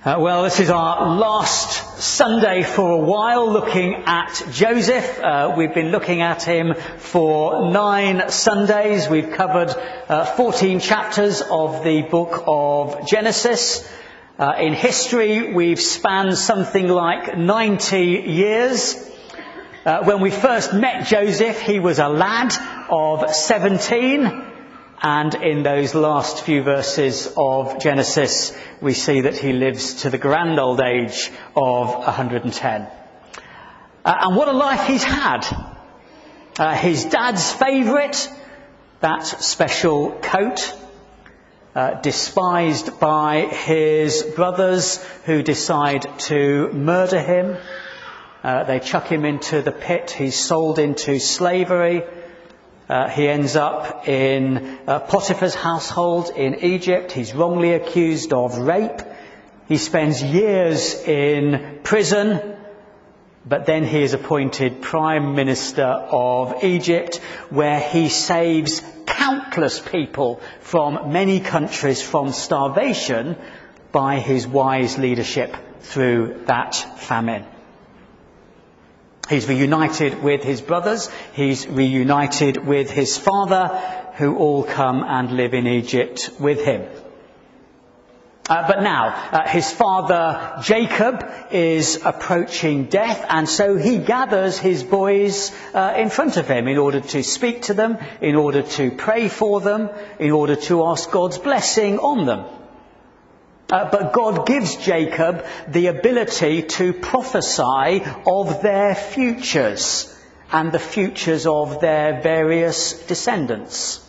Well, this is our last Sunday for a while looking at Joseph. We've been looking at him for 9 Sundays. We've covered 14 chapters of the book of Genesis. In history, we've spanned something like 90 years. When we first met Joseph, he was a lad of 17. And in those last few verses of Genesis, we see that he lives to the grand old age of 110. And what a life he's had. His dad's favourite, that special coat, despised by his brothers who decide to murder him. They chuck him into the pit. He's sold into slavery. He ends up in Potiphar's household in Egypt. He's wrongly accused of rape. He spends years in prison, but then he is appointed Prime Minister of Egypt, where he saves countless people from many countries from starvation by his wise leadership through that famine. He's reunited with his brothers. He's reunited with his father, who all come and live in Egypt with him. But now, his father Jacob is approaching death, and so he gathers his boys in front of him in order to speak to them, in order to pray for them, in order to ask God's blessing on them. But God gives Jacob the ability to prophesy of their futures and the futures of their various descendants.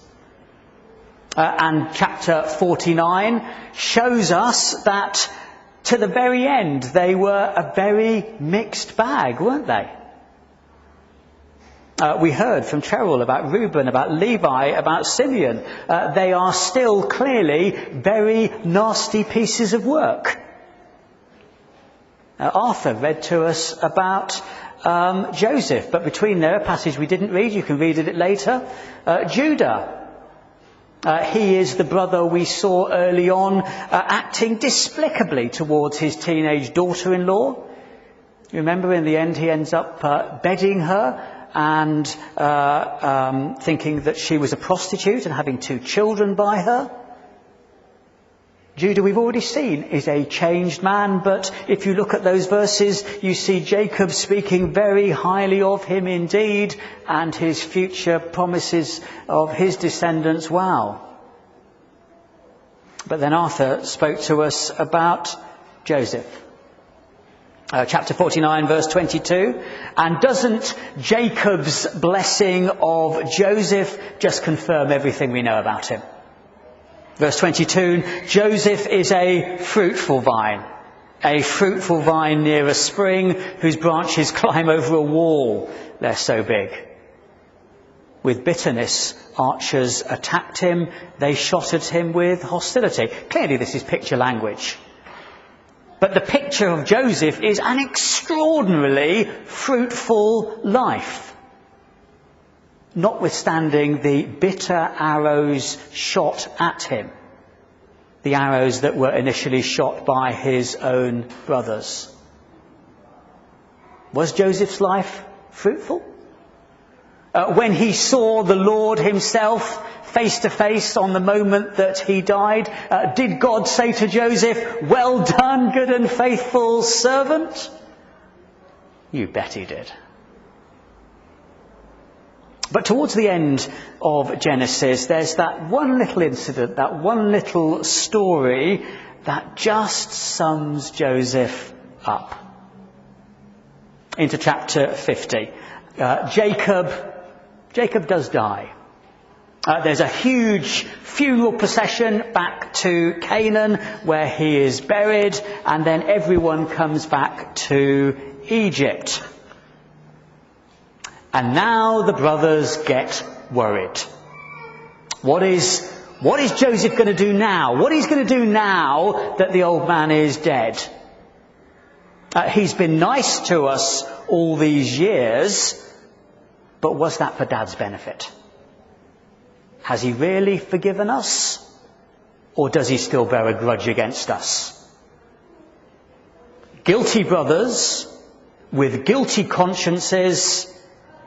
And chapter 49 shows us that to the very end they were a very mixed bag, weren't they? We heard from Cheryl about Reuben, about Levi, about Simeon. They are still clearly very nasty pieces of work. Arthur read to us about Joseph, but between there, a passage we didn't read, you can read it later. Judah. He is the brother we saw early on acting despicably towards his teenage daughter-in-law. You remember in the end he ends up bedding her and thinking that she was a prostitute and having 2 children by her. Judah, we've already seen, is a changed man, but if you look at those verses, you see Jacob speaking very highly of him indeed, and his future promises of his descendants, wow. But then Arthur spoke to us about Joseph. Chapter 49, verse 22. And doesn't Jacob's blessing of Joseph just confirm everything we know about him? Verse 22, Joseph is a fruitful vine near a spring whose branches climb over a wall. They're so big. With bitterness, archers attacked him. They shot at him with hostility. Clearly, this is picture language. But the picture of Joseph is an extraordinarily fruitful life, notwithstanding the bitter arrows shot at him, the arrows that were initially shot by his own brothers. Was Joseph's life fruitful? When he saw the Lord himself face to face on the moment that he died, did God say to Joseph, "Well done, good and faithful servant"? You bet he did. But towards the end of Genesis, there's that one little incident, that one little story that just sums Joseph up. Into chapter 50. Jacob does die. There's a huge funeral procession back to Canaan where he is buried, and then everyone comes back to Egypt. And now the brothers get worried. What is Joseph going to do now? What he's going to do now that the old man is dead? He's been nice to us all these years, but was that for Dad's benefit? Has he really forgiven us? Or does he still bear a grudge against us? Guilty brothers with guilty consciences,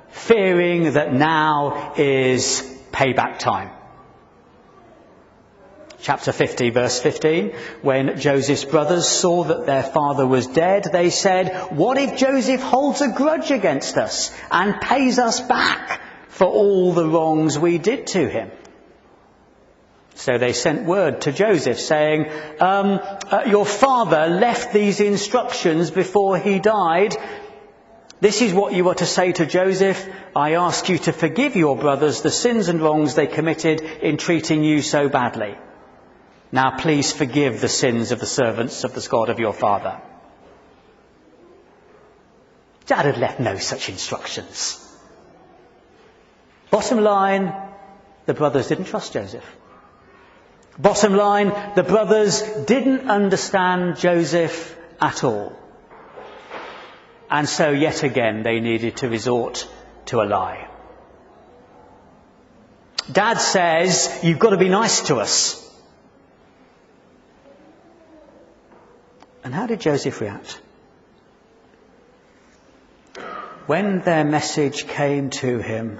fearing that now is payback time. Chapter 50, verse 15, when Joseph's brothers saw that their father was dead, they said, "What if Joseph holds a grudge against us and pays us back for all the wrongs we did to him?" So they sent word to Joseph saying, "Your father left these instructions before he died. This is what you are to say to Joseph. I ask you to forgive your brothers the sins and wrongs they committed in treating you so badly. Now please forgive the sins of the servants of the God of your father." Dad had left no such instructions. Bottom line, the brothers didn't trust Joseph. Bottom line, the brothers didn't understand Joseph at all. And so yet again they needed to resort to a lie. Dad says, "You've got to be nice to us." And how did Joseph react? When their message came to him,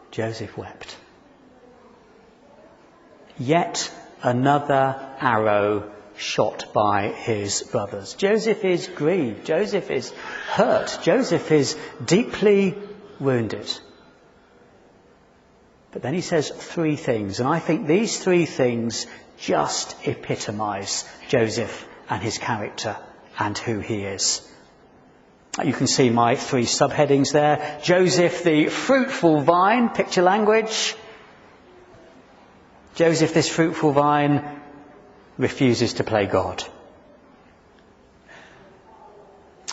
Joseph wept. Yet another arrow shot by his brothers. Joseph is grieved. Joseph is hurt. Joseph is deeply wounded. But then he says three things, and I think these three things just epitomise Joseph and his character and who he is. You can see my three subheadings there. Joseph, the fruitful vine, picture language. Joseph, this fruitful vine, refuses to play God.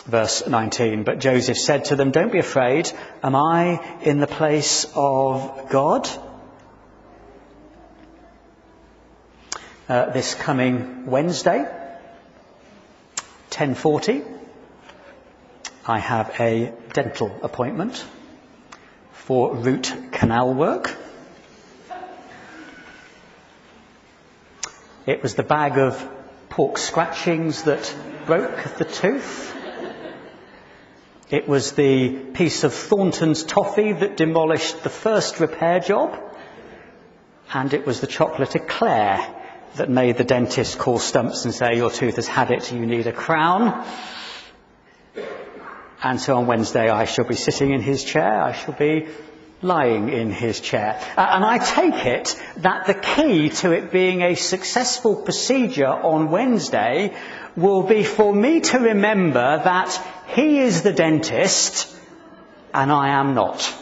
Verse 19, but Joseph said to them, "Don't be afraid. Am I in the place of God?" This coming Wednesday, 10:40, I have a dental appointment for root canal work. It was the bag of pork scratchings that broke the tooth. It was the piece of Thornton's toffee that demolished the first repair job. And it was the chocolate eclair that made the dentist call Stumps and say, "Your tooth has had it, you need a crown." And so on Wednesday I shall be sitting in his chair, I shall be lying in his chair. And I take it that the key to it being a successful procedure on Wednesday will be for me to remember that he is the dentist and I am not.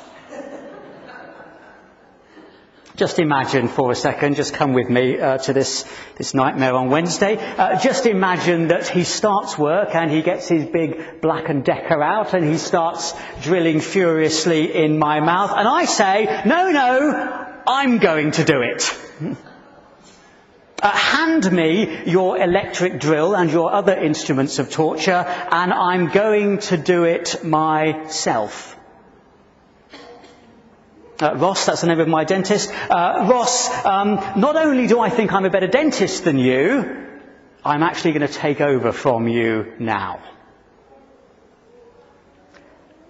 Just imagine for a second, just come with me to this nightmare on Wednesday. Just imagine that he starts work and he gets his big Black & Decker out and he starts drilling furiously in my mouth. And I say, no, I'm going to do it. Hand me your electric drill and your other instruments of torture and I'm going to do it myself. Ross, that's the name of my dentist. Ross, not only do I think I'm a better dentist than you, I'm actually going to take over from you now.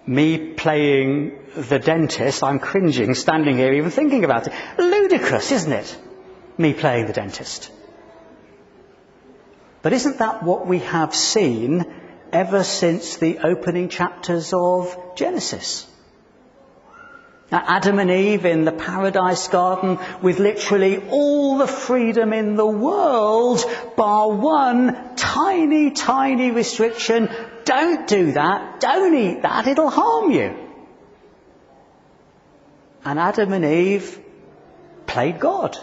Me playing the dentist, I'm cringing standing here even thinking about it. Ludicrous, isn't it? Me playing the dentist. But isn't that what we have seen ever since the opening chapters of Genesis? Now, Adam and Eve in the paradise garden with literally all the freedom in the world, bar one tiny, tiny restriction. Don't do that. Don't eat that. It'll harm you. And Adam and Eve played God.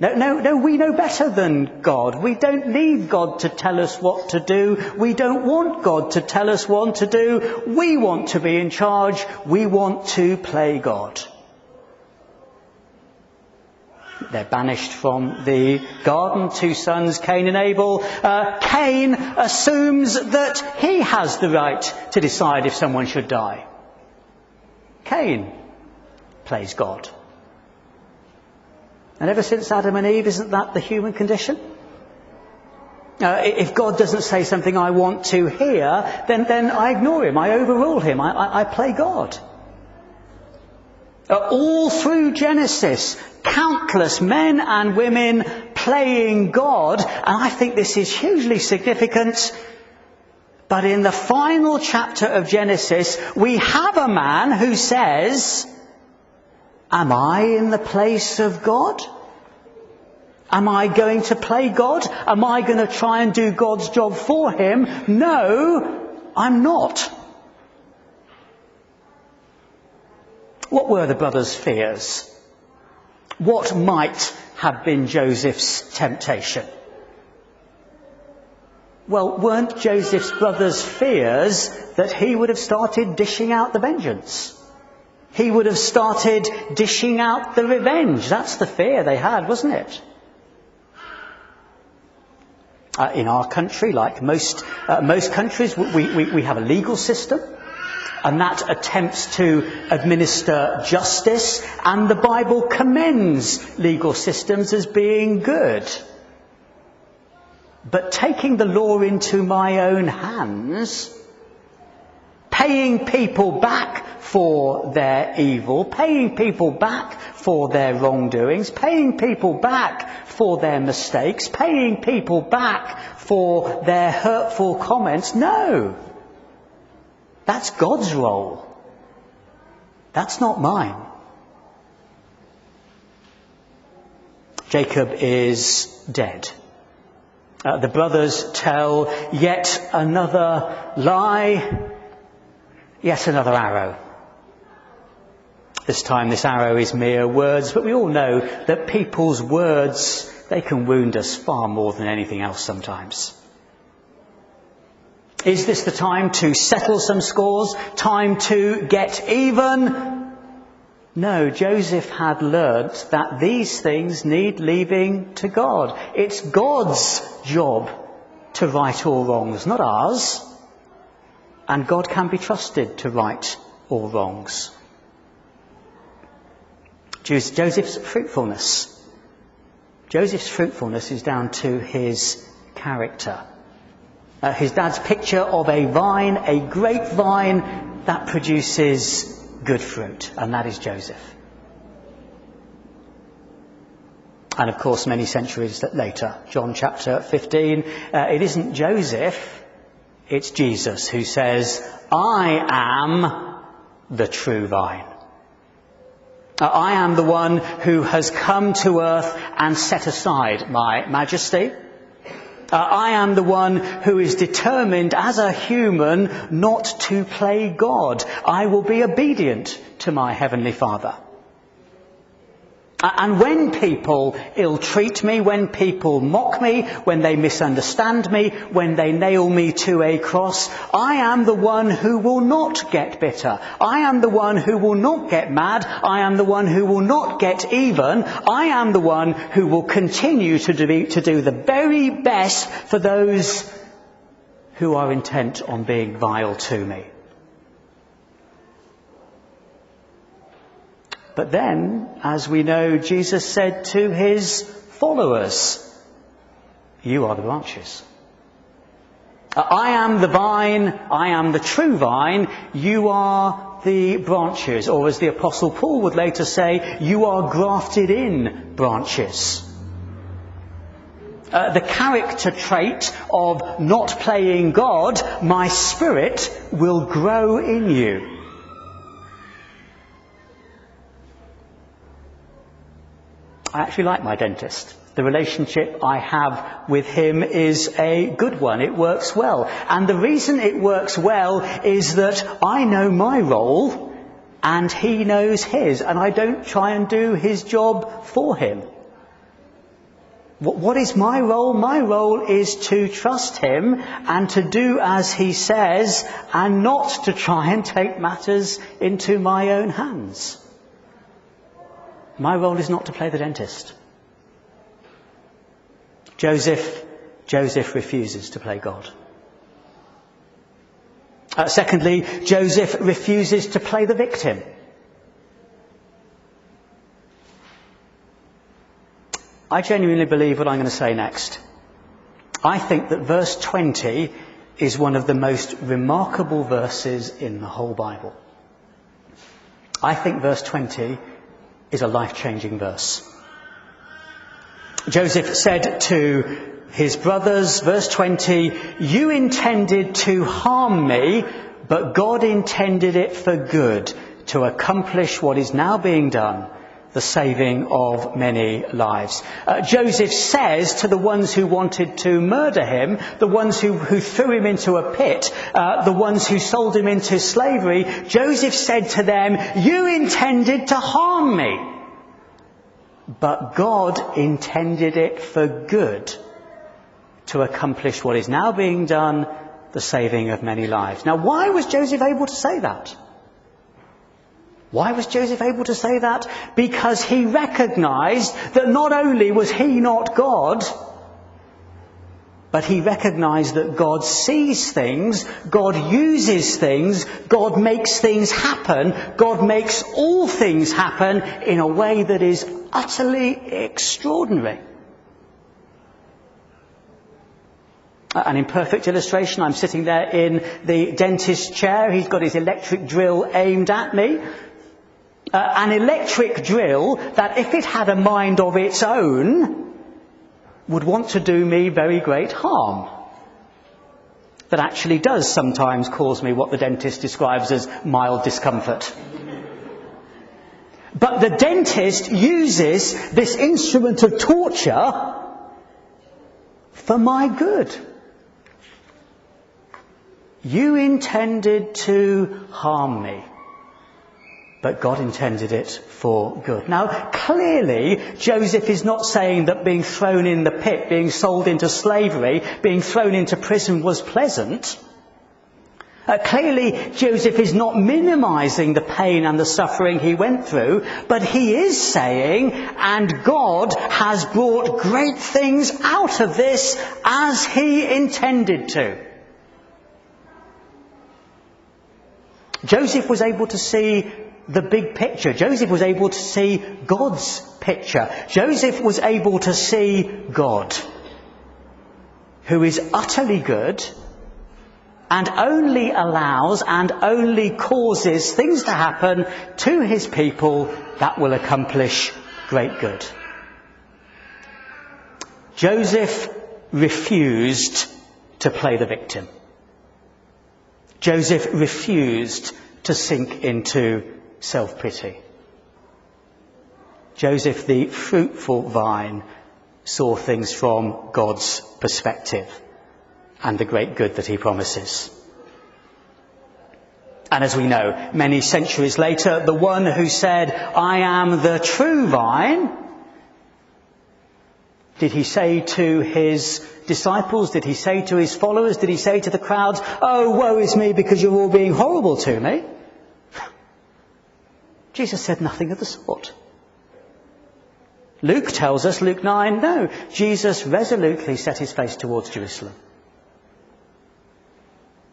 No, we know better than God. We don't need God to tell us what to do. We don't want God to tell us what to do. We want to be in charge. We want to play God. They're banished from the garden, two sons, Cain and Abel. Cain assumes that he has the right to decide if someone should die. Cain plays God. And ever since Adam and Eve, isn't that the human condition? If God doesn't say something I want to hear, then I ignore him, I overrule him, I play God. All through Genesis, countless men and women playing God, and I think this is hugely significant. But in the final chapter of Genesis, we have a man who says, am I in the place of God? Am I going to play God? Am I going to try and do God's job for him? No, I'm not. What were the brothers' fears? What might have been Joseph's temptation? Well, weren't Joseph's brothers' fears that he would have started dishing out the vengeance? He would have started dishing out the revenge. That's the fear they had, wasn't it? In our country, like most countries, we have a legal system, and that attempts to administer justice, and the Bible commends legal systems as being good. But taking the law into my own hands, paying people back for their evil, paying people back for their wrongdoings, paying people back for their mistakes, paying people back for their hurtful comments. No. That's God's role. That's not mine. Jacob is dead. The brothers tell yet another lie, yet another arrow. This time this arrow is mere words, but we all know that people's words, they can wound us far more than anything else sometimes. Is this the time to settle some scores? Time to get even? No, Joseph had learnt that these things need leaving to God. It's God's job to right all wrongs, not ours. And God can be trusted to right all wrongs. Joseph's fruitfulness. Joseph's fruitfulness is down to his character. His dad's picture of a vine, a grapevine that produces good fruit, and that is Joseph. And of course, many centuries later, John chapter 15, it isn't Joseph, it's Jesus who says, I am the true vine. I am the one who has come to earth and set aside my majesty. I am the one who is determined as a human not to play God. I will be obedient to my Heavenly Father. And when people ill-treat me, when people mock me, when they misunderstand me, when they nail me to a cross, I am the one who will not get bitter. I am the one who will not get mad. I am the one who will not get even. I am the one who will continue to do the very best for those who are intent on being vile to me. But then, as we know, Jesus said to his followers, you are the branches. I am the vine, I am the true vine, you are the branches. Or as the Apostle Paul would later say, you are grafted in branches. The character trait of not playing God, my spirit will grow in you. I actually like my dentist. The relationship I have with him is a good one. It works well. And the reason it works well is that I know my role and he knows his, and I don't try and do his job for him. What is my role? My role is to trust him and to do as he says, and not to try and take matters into my own hands. My role is not to play the dentist. Joseph refuses to play God. Secondly, Joseph refuses to play the victim. I genuinely believe what I'm going to say next. I think that verse 20 is one of the most remarkable verses in the whole Bible. I think verse 20 is a life-changing verse. Joseph said to his brothers, verse 20, "You intended to harm me, but God intended it for good, to accomplish what is now being done, the saving of many lives." Joseph says to the ones who wanted to murder him, the ones who threw him into a pit, the ones who sold him into slavery, Joseph said to them, "You intended to harm me, but God intended it for good, to accomplish what is now being done, the saving of many lives." Now, why was Joseph able to say that? Why was Joseph able to say that? Because he recognized that not only was he not God, but he recognized that God sees things, God uses things, God makes things happen, God makes all things happen in a way that is utterly extraordinary. An imperfect illustration, I'm sitting there in the dentist's chair, he's got his electric drill aimed at me. An electric drill that, if it had a mind of its own, would want to do me very great harm. That actually does sometimes cause me what the dentist describes as mild discomfort. But the dentist uses this instrument of torture for my good. You intended to harm me, but God intended it for good. Now, clearly, Joseph is not saying that being thrown in the pit, being sold into slavery, being thrown into prison was pleasant. Clearly, Joseph is not minimizing the pain and the suffering he went through, but he is saying, and God has brought great things out of this as he intended to. Joseph was able to see the big picture. Joseph was able to see God's picture. Joseph was able to see God, who is utterly good and only allows and only causes things to happen to his people that will accomplish great good. Joseph refused to play the victim. Joseph refused to sink into self-pity. Joseph, the fruitful vine, saw things from God's perspective and the great good that he promises. And as we know, many centuries later, the one who said, "I am the true vine," did he say to his disciples, did he say to his followers, did he say to the crowds, "Oh, woe is me because you're all being horrible to me"? Jesus said nothing of the sort. Luke tells us, Luke 9, no, Jesus resolutely set his face towards Jerusalem.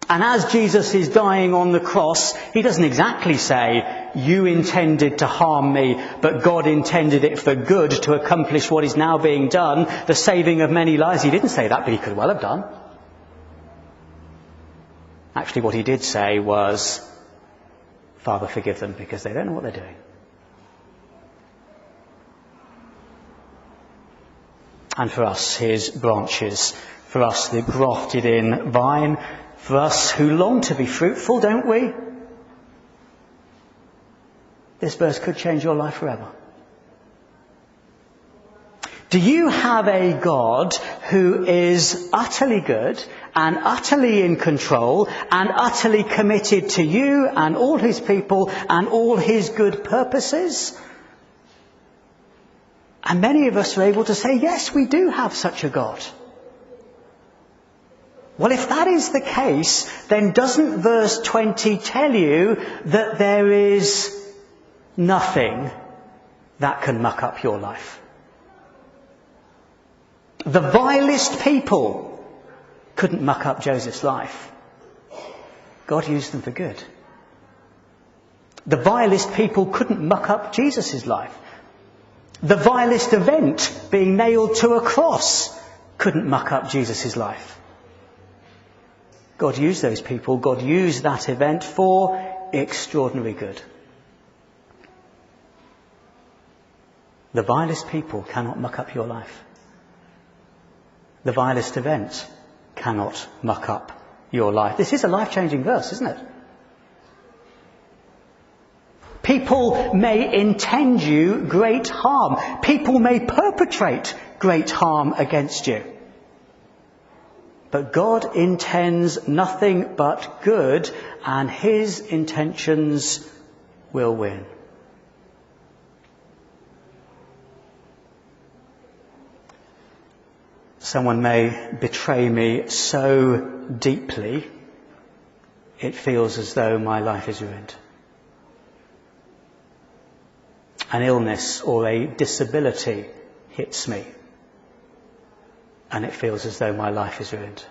And as Jesus is dying on the cross, he doesn't exactly say, "You intended to harm me, but God intended it for good, to accomplish what is now being done, the saving of many lives." He didn't say that, but he could well have done. Actually, what he did say was, "Father, forgive them because they don't know what they're doing." And for us, his branches, for us, the grafted in vine, for us who long to be fruitful, don't we? This verse could change your life forever. Do you have a God who is utterly good and utterly in control and utterly committed to you and all his people and all his good purposes? And many of us are able to say, yes, we do have such a God. Well, if that is the case, then doesn't verse 20 tell you that there is nothing that can muck up your life? The vilest people couldn't muck up Joseph's life. God used them for good. The vilest people couldn't muck up Jesus' life. The vilest event, being nailed to a cross, couldn't muck up Jesus' life. God used those people, God used that event for extraordinary good. The vilest people cannot muck up your life. The vilest event cannot muck up your life. This is a life-changing verse, isn't it? People may intend you great harm. People may perpetrate great harm against you. But God intends nothing but good, and his intentions will win. Someone may betray me so deeply, it feels as though my life is ruined. An illness or a disability hits me, and it feels as though my life is ruined.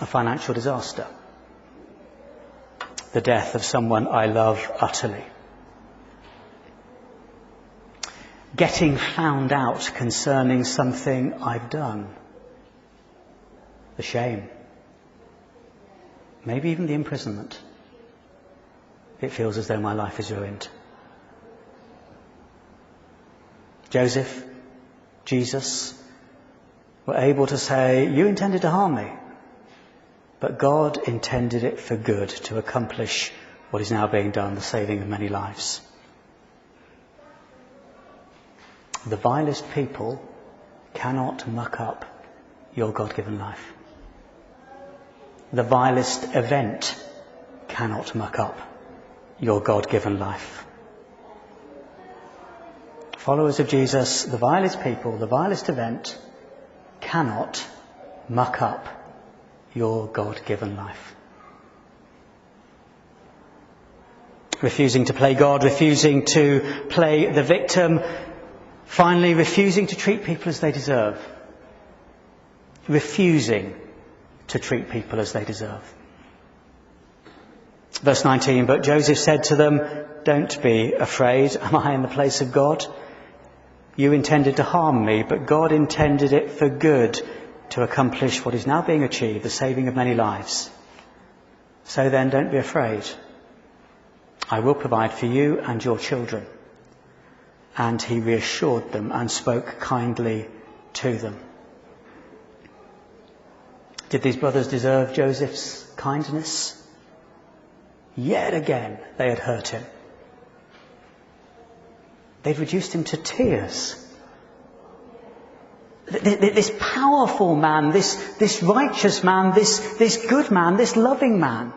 A financial disaster. The death of someone I love utterly. Getting found out concerning something I've done. The shame. Maybe even the imprisonment. It feels as though my life is ruined. Joseph, Jesus, were able to say, you intended to harm me, but God intended it for good, to accomplish what is now being done, the saving of many lives. The vilest people cannot muck up your God-given life. The vilest event cannot muck up your God-given life. Followers of Jesus, the vilest people, the vilest event cannot muck up your God-given life. Refusing to play God, refusing to play the victim, finally refusing to treat people as they deserve. Refusing to treat people as they deserve. Verse 19, but Joseph said to them, don't be afraid. Am I in the place of God? You intended to harm me, but God intended it for good, to accomplish what is now being achieved, the saving of many lives. So then, don't be afraid. I will provide for you and your children. And he reassured them and spoke kindly to them. Did these brothers deserve Joseph's kindness? Yet again, they had hurt him. They'd reduced him to tears. This powerful man, this righteous man, this good man, this loving man.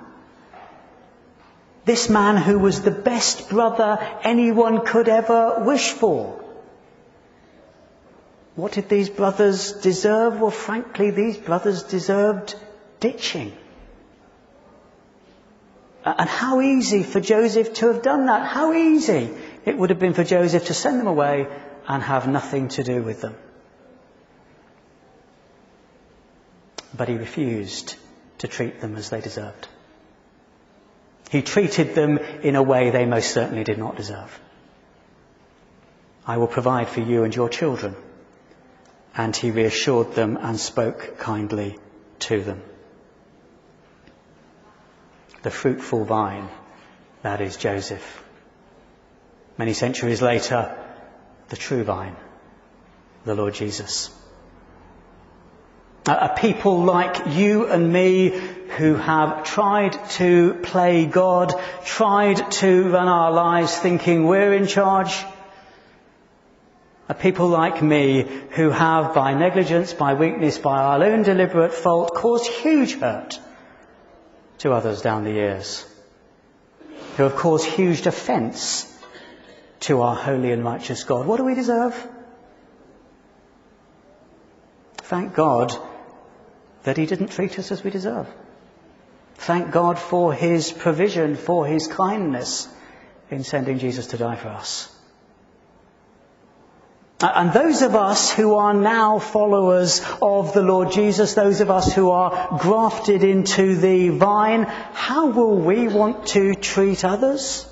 This man who was the best brother anyone could ever wish for. What did these brothers deserve? Well, frankly, these brothers deserved ditching. And how easy for Joseph to have done that. How easy it would have been for Joseph to send them away and have nothing to do with them. But he refused to treat them as they deserved. He treated them in a way they most certainly did not deserve. I will provide for you and your children. And he reassured them and spoke kindly to them. The fruitful vine, that is Joseph. Many centuries later, the true vine, the Lord Jesus. A people like you and me who have tried to play God, tried to run our lives thinking we're in charge. A people like me who have, by negligence, by weakness, by our own deliberate fault, caused huge hurt to others down the years. Who have caused huge offence to our holy and righteous God. What do we deserve? Thank God that he didn't treat us as we deserve. Thank God for his provision, for his kindness in sending Jesus to die for us. And those of us who are now followers of the Lord Jesus, those of us who are grafted into the vine, how will we want to treat others?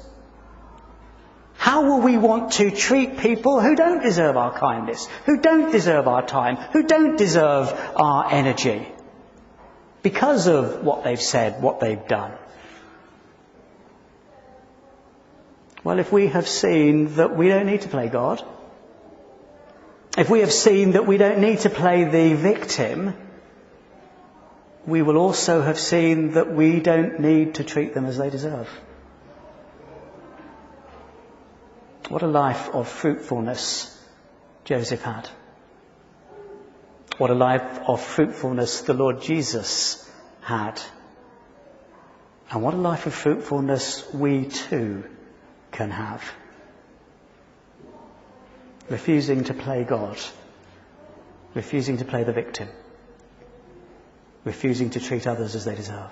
how will we want to treat people who don't deserve our kindness, who don't deserve our time, who don't deserve our energy because of what they've said, what they've done? Well, if we have seen that we don't need to play God, if we have seen that we don't need to play the victim, we will also have seen that we don't need to treat them as they deserve. What a life of fruitfulness Joseph had. What a life of fruitfulness the Lord Jesus had. And what a life of fruitfulness we too can have. Refusing to play God. Refusing to play the victim. Refusing to treat others as they deserve.